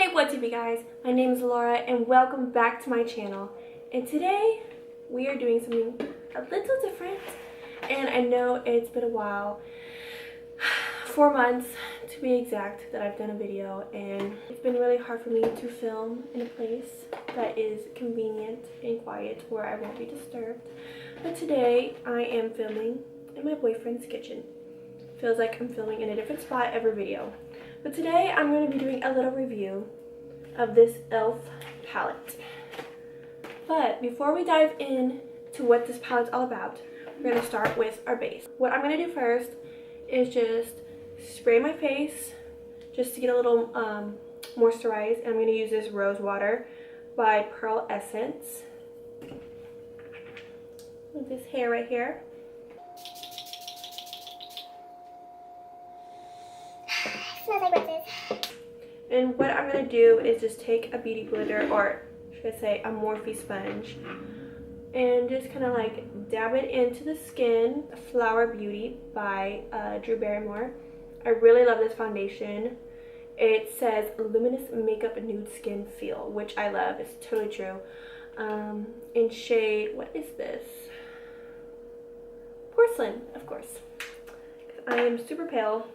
Hey, what's up you guys? My name is Laura and welcome back to my channel. And today we are doing something a little different. And I know it's been a while, 4 months to be exact, that I've done a video, and it's been really hard for me to film in a place that is convenient and quiet where I won't be disturbed. But today I am filming in my boyfriend's kitchen. Feels like I'm filming in a different spot every video. But today I'm going to be doing a little review of this E.L.F. palette. But before we dive in to what this palette's all about, we're going to start with our base. What I'm going to do first is just spray my face just to get a little moisturized. And I'm going to use this Rose Water by Pearl Essence with this hair right here. Smells like roses. And what I'm going to do is just take a beauty blender, or should I say a Morphe sponge, and just kind of like dab it into the skin. Flower Beauty by Drew Barrymore. I really love this foundation. It says luminous makeup nude skin feel, which I love. It's totally true. In shade, what is this? Porcelain, of course. I am super pale,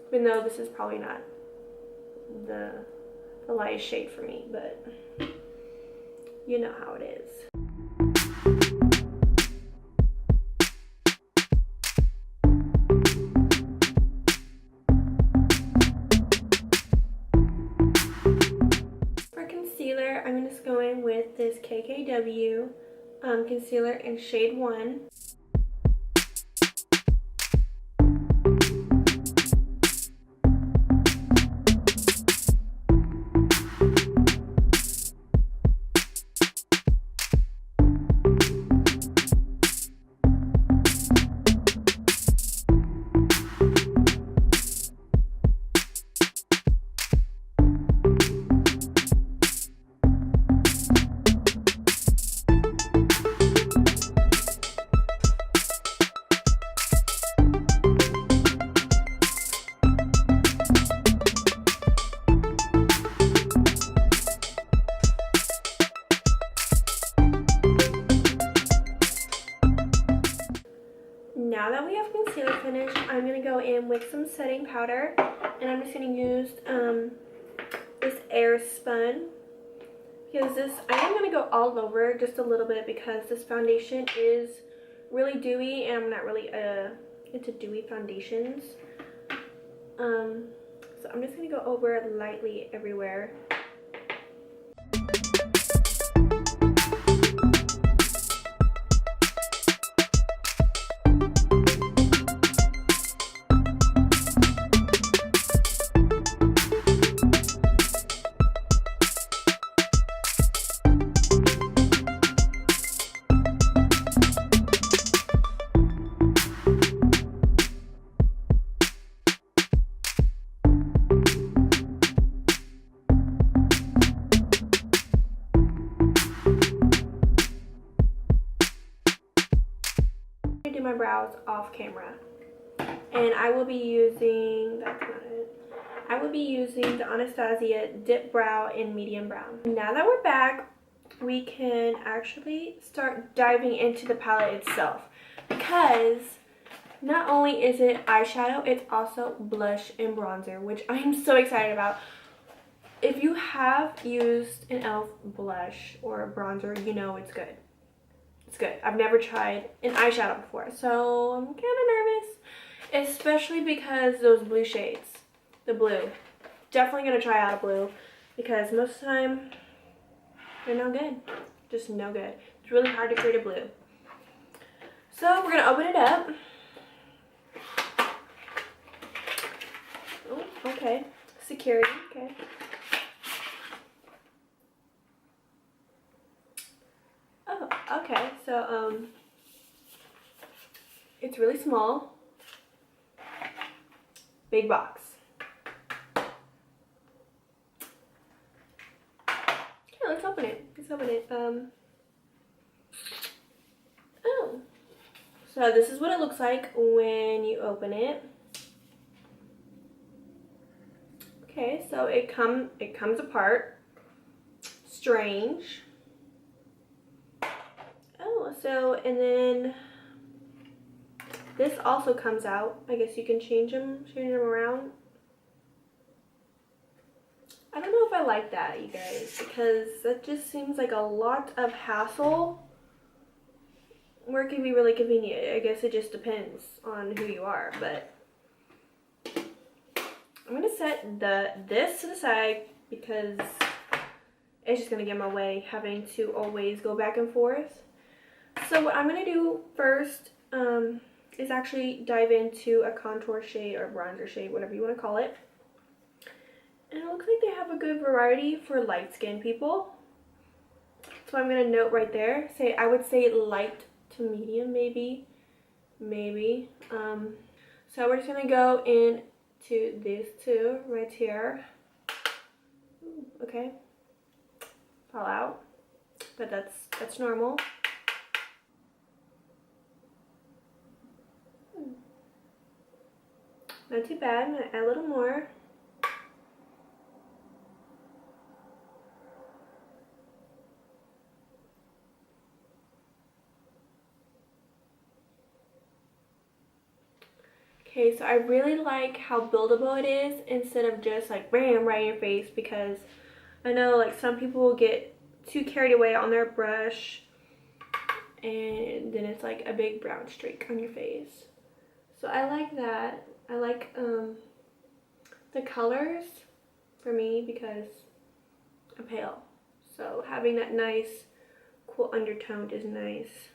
even though this is probably not the lightest shade for me, but you know how it is. For concealer, I'm just going with this KKW concealer in shade 1. Now that we have concealer finished, I'm going to go in with some setting powder, and I'm just going to use this Air Spun, because I am going to go all over just a little bit because this foundation is really dewy, and I'm not really into dewy foundations. So I'm just going to go over it lightly everywhere. Do my brows off camera, and I will be using, that's not it, I will be using the Anastasia Dip Brow in medium brown. Now that we're back, we can actually start diving into the palette itself, because not only is it eyeshadow, it's also blush and bronzer, which I'm so excited about. If you have used an E.L.F. blush or a bronzer, you know it's good. It's good. I've never tried an eyeshadow before, so I'm kind of nervous, especially because those blue shades, the blue. Definitely going to try out a blue, because most of the time they're no good. Just no good. It's really hard to create a blue. So we're going to open it up. Oh, okay. Security, okay. Oh, okay, so it's really small, big box. Okay, let's open it. Oh, so this is what it looks like when you open it. Okay, Okay, so it comes apart. Strange. Oh, so, and then this also comes out. I guess you can change them around. I don't know if I like that, you guys, because that just seems like a lot of hassle. Or it can be really convenient. I guess it just depends on who you are, but I'm gonna set this to the side because it's just gonna get in my way having to always go back and forth. So what I'm gonna do first is actually dive into a contour shade or bronzer shade, whatever you want to call it. And it looks like they have a good variety for light skinned people. So I'm gonna note right there. I would say light to medium, maybe. So we're just gonna go into these two right here. Okay, fall out, but that's normal. Not too bad. I'm gonna add a little more. Okay, so I really like how buildable it is instead of just like bam right in your face, because I know like some people will get too carried away on their brush and then it's like a big brown streak on your face. So I like that. I like the colors for me because I'm pale. So having that nice cool undertone is nice.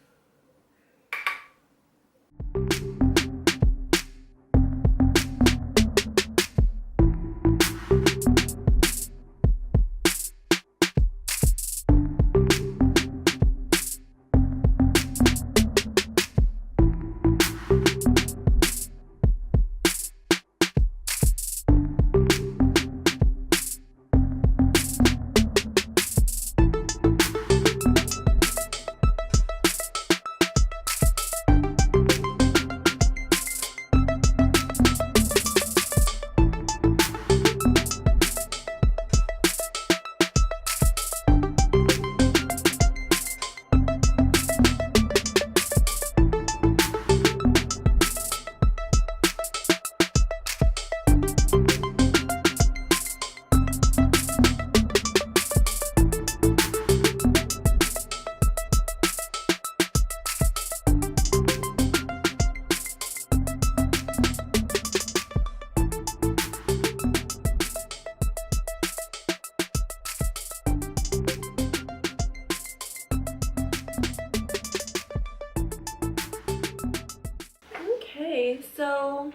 Okay, so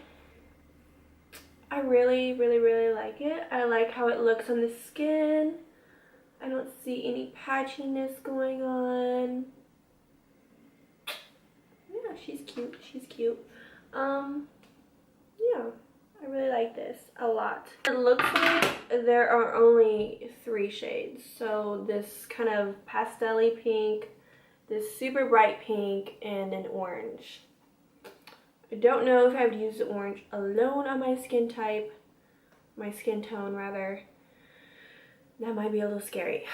I really like it. I like how it looks on the skin. I don't see any patchiness going on. Yeah, she's cute. She's cute. Yeah, I really like this a lot. It looks like there are only 3 shades. So this kind of pastel-y pink, this super bright pink, and an orange. I don't know if I would use the orange alone on my skin type, my skin tone rather. That might be a little scary.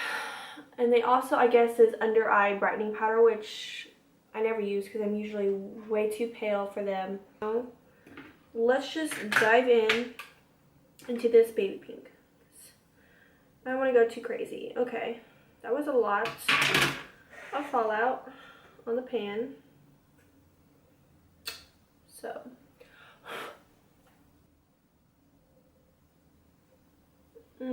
And they also, I guess, is under eye brightening powder, which I never use because I'm usually way too pale for them. Let's just dive into this baby pink. I don't want to go too crazy. Okay, that was a lot of fallout on the pan. So, okay,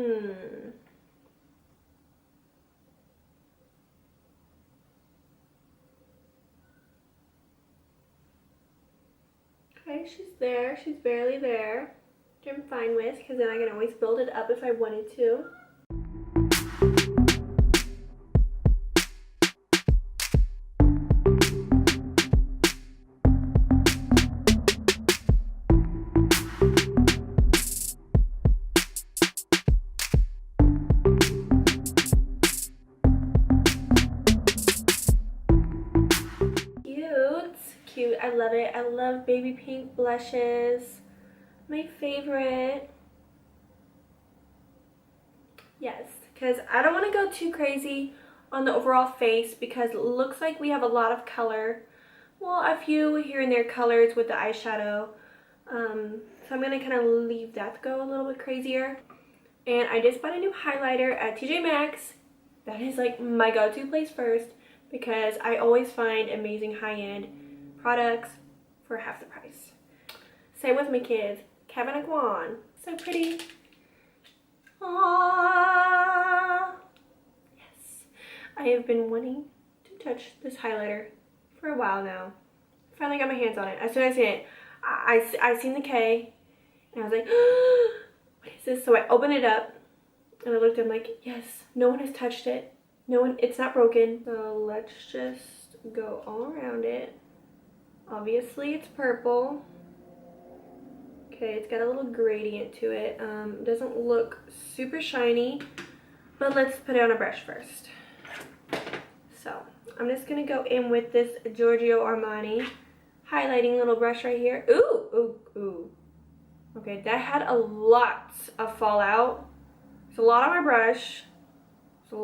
she's there. She's barely there, which I'm fine with because then I can always build it up if I wanted to. Cute. I love it. I love baby pink blushes. My favorite. Yes, because I don't want to go too crazy on the overall face because it looks like we have a lot of color. Well, a few here and there colors with the eyeshadow. So I'm going to kind of leave that go a little bit crazier. And I just bought a new highlighter at TJ Maxx. That is like my go-to place first because I always find amazing high-end products for half the price. Same with my kids. Kevin and Kwan. So pretty. Aww. Yes. I have been wanting to touch this highlighter for a while now. Finally got my hands on it. As soon as I seen it, I seen the K and I was like, what is this? So I opened it up and I looked at it, I'm like, yes, no one has touched it. No one, it's not broken. So let's just go all around it. Obviously it's purple. Okay, it's got a little gradient to it. Doesn't look super shiny, but let's put it on a brush first. So I'm just gonna go in with this Giorgio Armani highlighting little brush right here. Ooh, ooh, ooh. Okay, that had a lot of fallout. It's a lot on my brush. It's a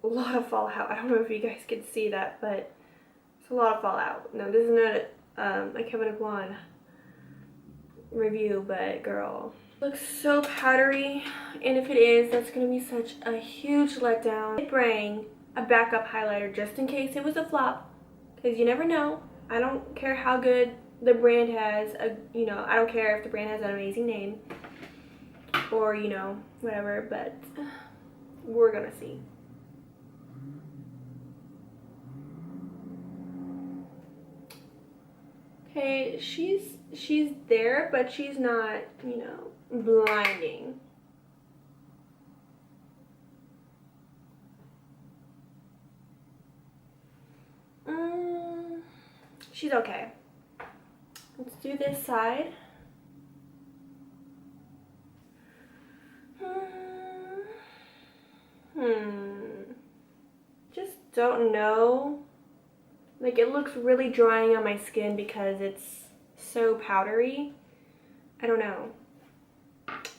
lot of fallout. I don't know if you guys can see that, but it's a lot of fallout. No, this is not a Kevin Kwan review, but girl, looks so powdery, and if it is, that's gonna be such a huge letdown. I bring a backup highlighter just in case it was a flop, because you never know. I don't care how good the brand has, you know, I don't care if the brand has an amazing name or, you know, whatever, but we're gonna see. Okay, she's there, but she's not, you know, blinding. She's okay. Let's do this side. Just don't know. Like, it looks really drying on my skin because it's so powdery. I don't know.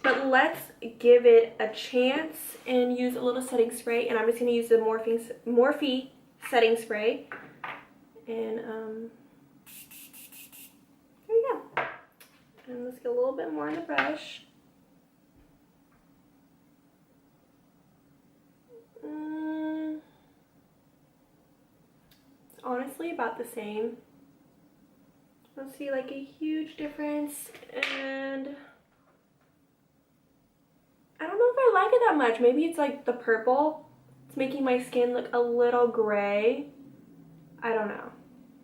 But let's give it a chance and use a little setting spray. And I'm just going to use the Morphe setting spray. And there you go. And let's get a little bit more on the brush. It's honestly about the same. I don't see like a huge difference, and I don't know if I like it that much. Maybe it's like the purple. It's making my skin look a little gray. I don't know.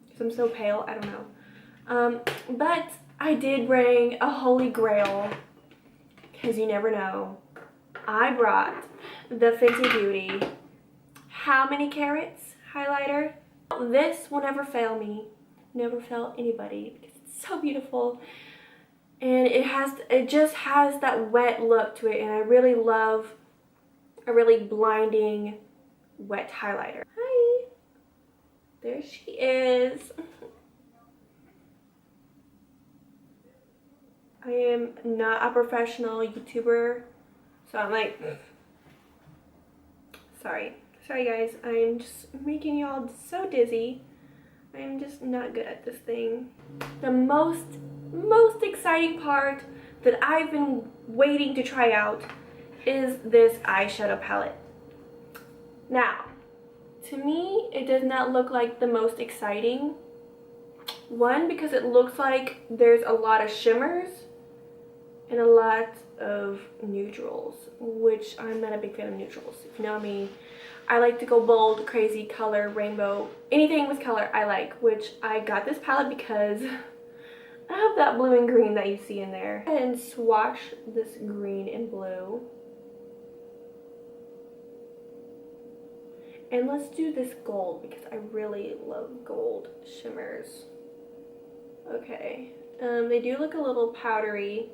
Because I'm so pale, I don't know. But I did bring a holy grail, because you never know. I brought the Fenty Beauty How Many Carats highlighter. This will never fail me. Never fail anybody, because it's so beautiful. And it just has that wet look to it, and I really love a really blinding wet highlighter. Hi. There she is. I am not a professional YouTuber, so I'm like, sorry guys, I'm just making y'all so dizzy. I'm just not good at this thing. The most exciting part that I've been waiting to try out is this eyeshadow palette. Now, to me, it does not look like the most exciting. One, because it looks like there's a lot of shimmers and a lot of neutrals, which I'm not a big fan of neutrals. If you know me, I like to go bold, crazy, color, rainbow, anything with color I like, which I got this palette because I have that blue and green that you see in there. Go ahead and swatch this green and blue. And let's do this gold because I really love gold shimmers. Okay, they do look a little powdery.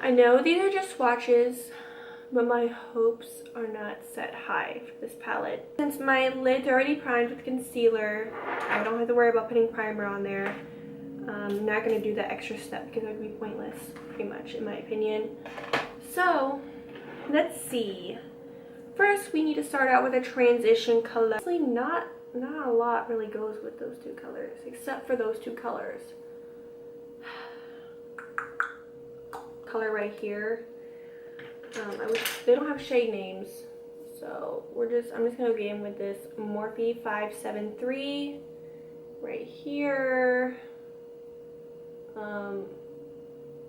I know these are just swatches, but my hopes are not set high for this palette. Since my lid's already primed with concealer, I don't have to worry about putting primer on there. I'm not going to do that extra step because it would be pointless, pretty much, in my opinion. So, let's see. First, we need to start out with a transition color. Actually, not a lot really goes with those two colors, except for those two colors. Color right here. They don't have shade names, so I'm just gonna go in with this Morphe 573 right here.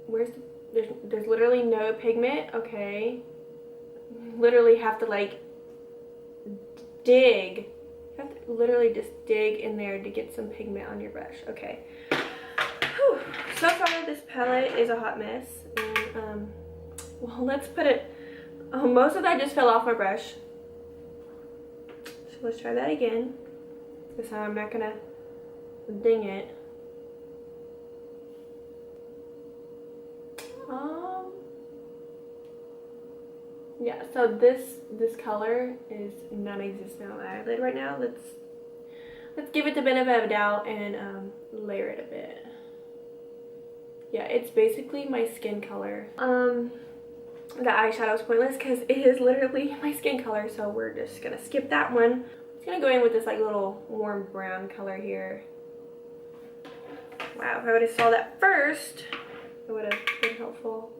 There's literally no pigment. Okay, literally have to like dig. You have to literally just dig in there to get some pigment on your brush. Okay. Whew. So far, this palette is a hot mess, and well, let's put it. Most of that just fell off my brush. So let's try that again. This time I'm not gonna ding it. Yeah. So this color is non-existent on my eyelid right now. Let's give it the benefit of a doubt and layer it a bit. Yeah, it's basically my skin color. The eyeshadow is pointless because it is literally my skin color, so we're just gonna skip that one. I'm just gonna go in with this like little warm brown color here. Wow, if I would have saw that first, it would have been helpful.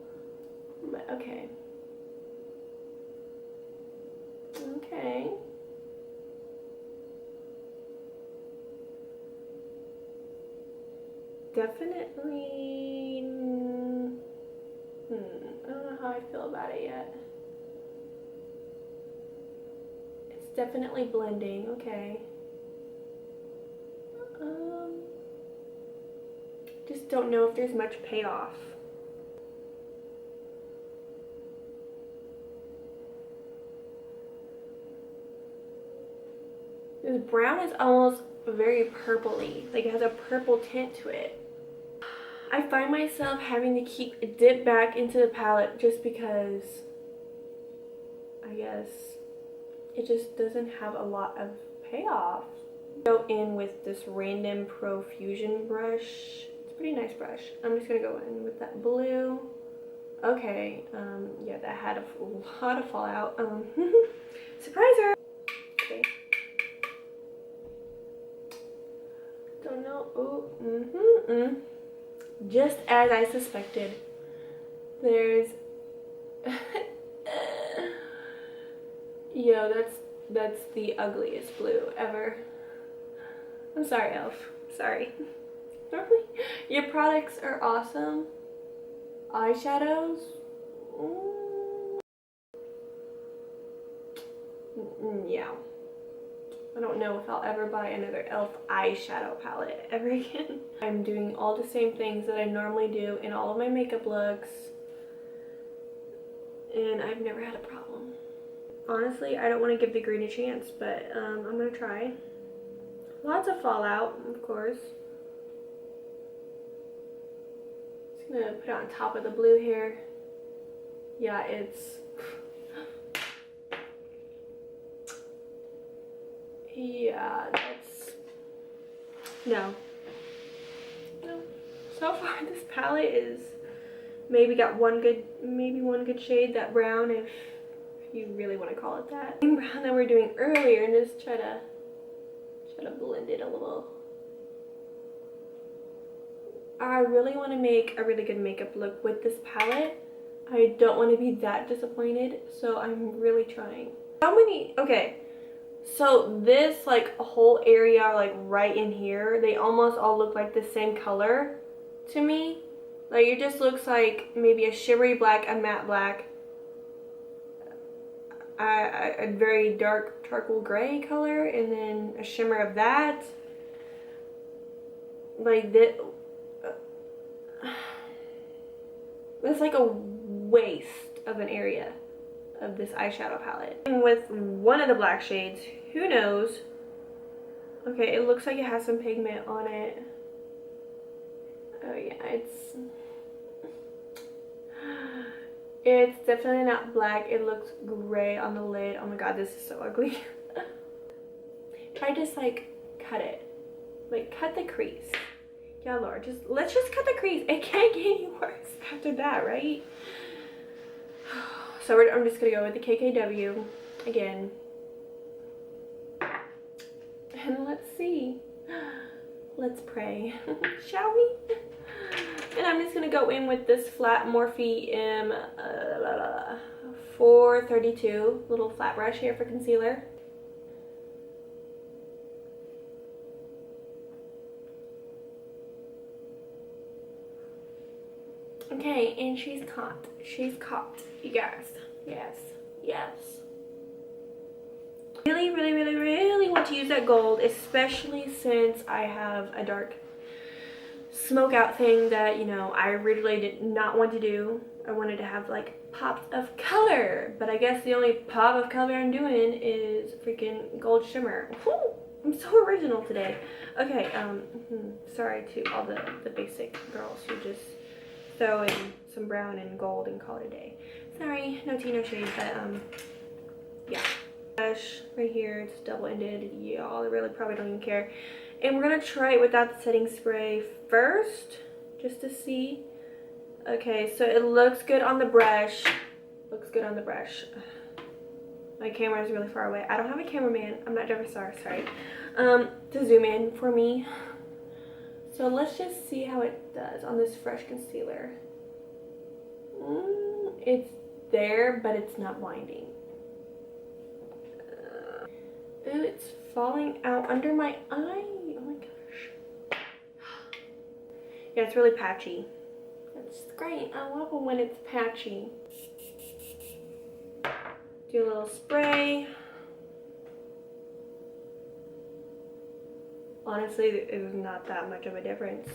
But okay. Okay. Definitely. I don't know how I feel about it yet. It's definitely blending. Okay. Just don't know if there's much payoff. This brown is almost very purpley. Like it has a purple tint to it. I find myself having to keep dip back into the palette just because I guess it just doesn't have a lot of payoff. Go in with this random Profusion brush. It's a pretty nice brush. I'm just gonna go in with that blue. Okay, yeah, that had a lot of fallout. Surpriser! Okay. Don't know. Oh, just as I suspected, there's yo, that's the ugliest blue ever. I'm sorry, E.L.F. Sorry. Normally, your products are awesome. Eyeshadows, yeah. I don't know if I'll ever buy another E.L.F. eyeshadow palette ever again. I'm doing all the same things that I normally do in all of my makeup looks, and I've never had a problem. Honestly, I don't want to give the green a chance, but I'm gonna try. Lots of fallout, of course. Just gonna put it on top of the blue here. Yeah, it's yeah, that's no. So far this palette is maybe one good shade, that brown, if you really want to call it that. Same brown that we're doing earlier, and just try to blend it a little. I really want to make a really good makeup look with this palette. I don't want to be that disappointed, so I'm really trying. Okay, so this like whole area, like right in here, they almost all look like the same color to me. Like it just looks like maybe a shimmery black, a matte black, a very dark charcoal gray color, and then a shimmer of that. Like this, it's like a waste of an area of this eyeshadow palette. And with one of the black shades, who knows? Okay, it looks like it has some pigment on it. Oh yeah, It's definitely not black. It looks gray on the lid. Oh my god, this is so ugly. Try just like cut it. Like cut the crease. Yeah, Laura, let's just cut the crease. It can't get any worse after that, right? So I'm just gonna go with the KKW again. And let's see. Let's pray. Shall we? And I'm just gonna go in with this flat Morphe M432 little flat brush here for concealer. Okay, and she's caught. She's caught, you guys. Yes, yes. Really, really, really, really want to use that gold, especially since I have a dark smoke out thing that, you know, I really did not want to do. I wanted to have like pops of color, but I guess the only pop of color I'm doing is freaking gold shimmer. Whew, I'm so original today. Okay, sorry to all the basic girls who just throw in some brown and gold and call it a day. Sorry, no tea, no shade, but yeah. Right here, it's double-ended. Y'all really probably don't even care. And we're gonna try it without the setting spray first, just to see. Okay, so it looks good on the brush. Looks good on the brush. My camera is really far away. I don't have a cameraman. I'm not Jeffree Star, sorry. To zoom in for me. So let's just see how it does on this fresh concealer. It's there, but it's not blinding. Ooh, it's falling out under my eye. Oh my gosh. Yeah, it's really patchy. That's great. I love it when it's patchy. Do a little spray. Honestly, it was not that much of a difference.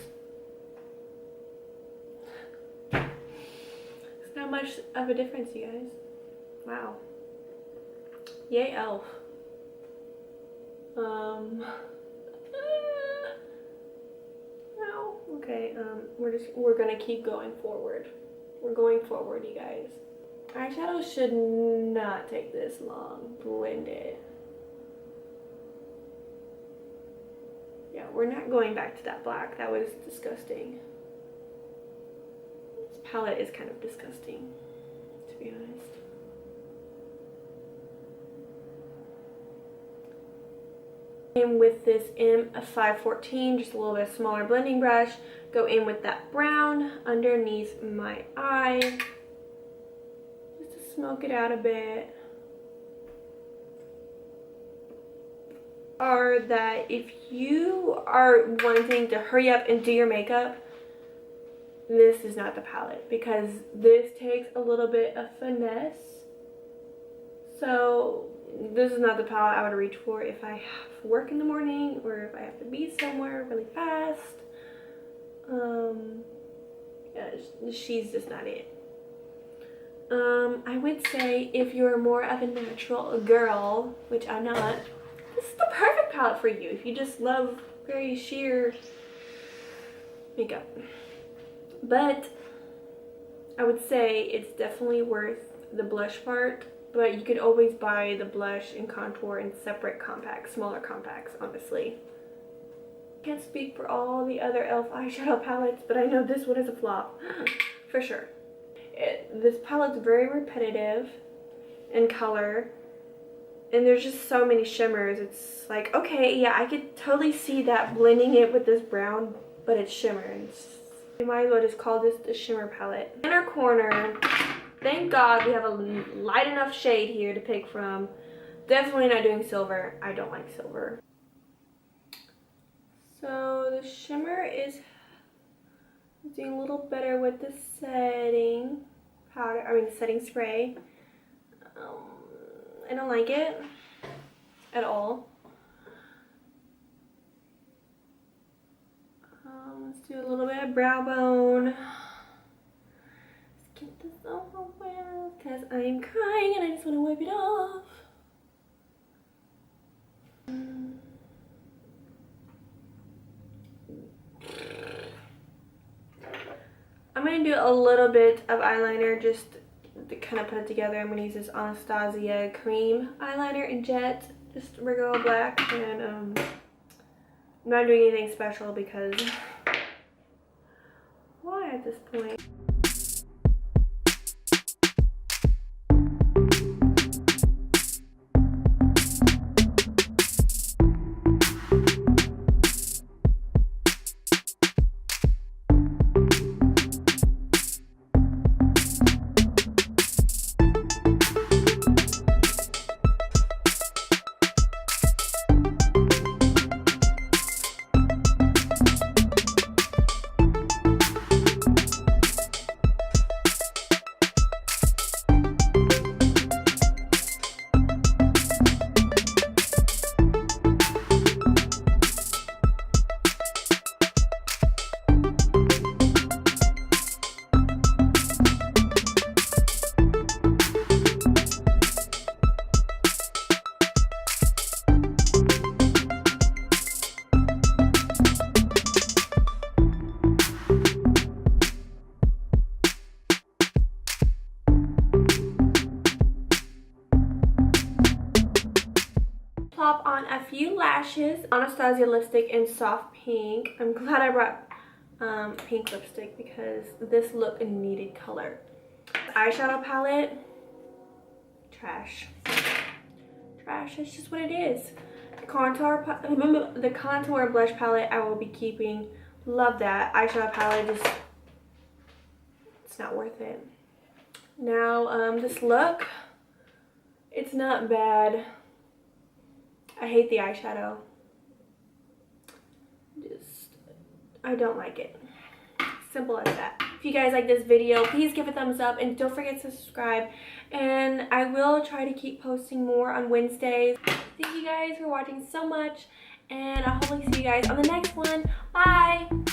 It's not much of a difference, you guys. Wow. Yay, E.L.F. No. Okay, we're gonna keep going forward. We're going forward, you guys. Eyeshadow should not take this long. Blend it. Yeah, we're not going back to that black. That was disgusting. This palette is kind of disgusting, to be honest. In with this M514, just a little bit smaller blending brush. Go in with that brown underneath my eye, just to smoke it out a bit. Or that if you are wanting to hurry up and do your makeup, this is not the palette, because this takes a little bit of finesse. So this is not the palette I would reach for if I have work in the morning or if I have to be somewhere really fast. Yeah, she's just not it. I would say if you're more of a natural girl, which I'm not, this is the perfect palette for you if you just love very sheer makeup. But I would say it's definitely worth the blush part, but you could always buy the blush and contour in separate compacts, smaller compacts, honestly. Can't speak for all the other E.L.F. eyeshadow palettes, but I know this one is a flop, for sure. This palette's very repetitive in color, and there's just so many shimmers. It's like, okay, yeah, I could totally see that blending it with this brown, but it's shimmer. You might as well just call this the shimmer palette. Inner corner, thank God we have a light enough shade here to pick from. Definitely not doing silver. I don't like silver. So the shimmer is doing a little better with the setting powder, setting spray. I don't like it at all. Let's do a little bit of brow bone. Let's get this over with, because I'm crying and I just want to wipe it off. I'm going to do a little bit of eyeliner just to kind of put it together, I'm going to use this Anastasia cream eyeliner in Jet, just regular black, and I'm not doing anything special because why at this point? Plop on a few lashes, Anastasia lipstick in soft pink. I'm glad I brought pink lipstick because this look needed color. Eyeshadow palette, trash. Trash, it's just what it is. The contour blush palette I will be keeping. Love that. Eyeshadow palette, just, it's not worth it. Now, this look, it's not bad. I hate the eyeshadow. I don't like it. Simple as that. If you guys like this video, please give it a thumbs up and don't forget to subscribe. And I will try to keep posting more on Wednesdays. Thank you guys for watching so much, and I'll hopefully see you guys on the next one. Bye!